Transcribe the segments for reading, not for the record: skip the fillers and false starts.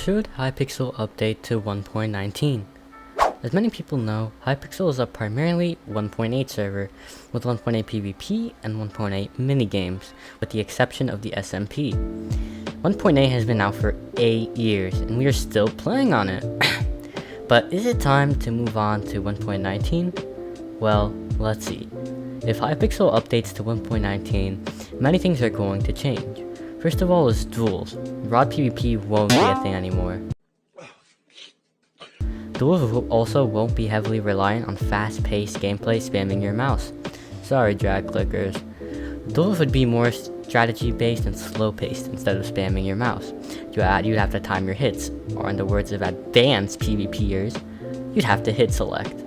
Should Hypixel update to 1.19? As many people know, Hypixel is a primarily 1.8 server with 1.8 PvP and 1.8 minigames, with the exception of the SMP. 1.8 has been out for 8 years and we are still playing on it. But is it time to move on to 1.19? Well, let's see. If Hypixel updates to 1.19, many things are going to change. First of all is duels. Rod PvP won't be a thing anymore. Duels also won't be heavily reliant on fast-paced gameplay spamming your mouse. Sorry, drag clickers. Duels would be more strategy-based and slow-paced instead of spamming your mouse. You'd have to time your hits, or in the words of advanced PvPers, you'd have to hit select.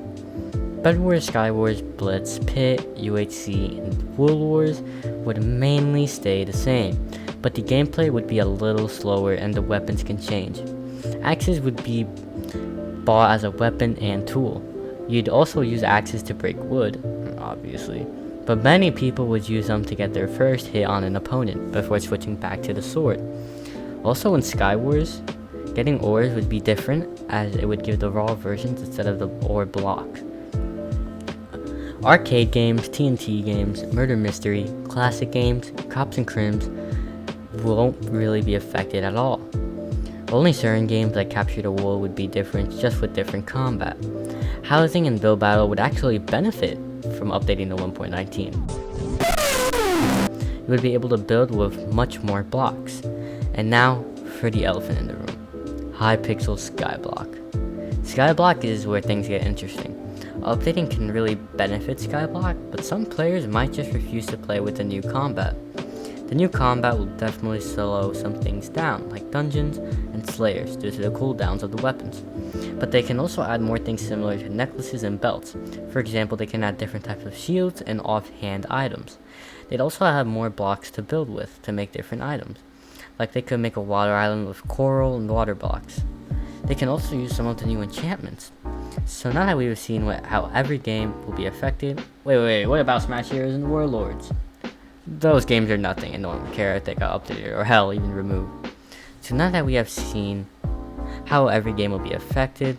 Bedwars, skywars, blitz, pit, UHC, and world wars would mainly stay the same, but the gameplay would be a little slower and the weapons can change. Axes would be bought as a weapon and tool. You'd also use axes to break wood, obviously, but many people would use them to get their first hit on an opponent before switching back to the sword. Also in skywars, getting ores would be different, as it would give the raw versions instead of the ore block. Arcade games, TNT games, murder mystery, classic games, cops and crims won't really be affected at all. Only certain games like Capture the World would be different, just with different combat. Housing and build battle would actually benefit from updating to 1.19. You would be able to build with much more blocks. And now for the elephant in the room. Hypixel Skyblock. Skyblock is where things get interesting. Updating can really benefit Skyblock, but some players might just refuse to play with the new combat. The new combat will definitely slow some things down, like dungeons and slayers, due to the cooldowns of the weapons. But they can also add more things similar to necklaces and belts. For example, they can add different types of shields and offhand items. They'd also have more blocks to build with to make different items. Like they could make a water island with coral and water blocks. They can also use some of the new enchantments. So now that we've seen how every game will be affected... Wait, what about Smash Heroes and Warlords? Those games are nothing and no one would care if they got updated or hell, even removed. So now that we have seen how every game will be affected,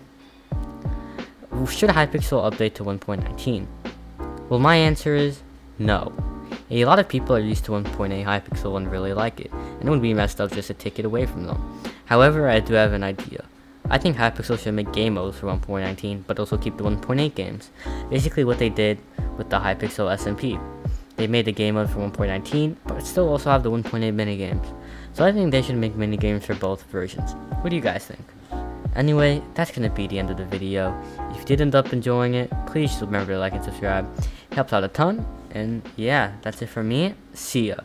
should Hypixel update to 1.19? Well, my answer is no. A lot of people are used to 1.8 Hypixel and really like it, and it would be messed up just to take it away from them. However, I do have an idea. I think Hypixel should make game modes for 1.19, but also keep the 1.8 games. Basically what they did with the Hypixel SMP. They made the game mode for 1.19, but still also have the 1.8 minigames. So I think they should make minigames for both versions. What do you guys think? Anyway, that's gonna be the end of the video. If you did end up enjoying it, please remember to like and subscribe. It helps out a ton. And yeah, that's it for me. See ya.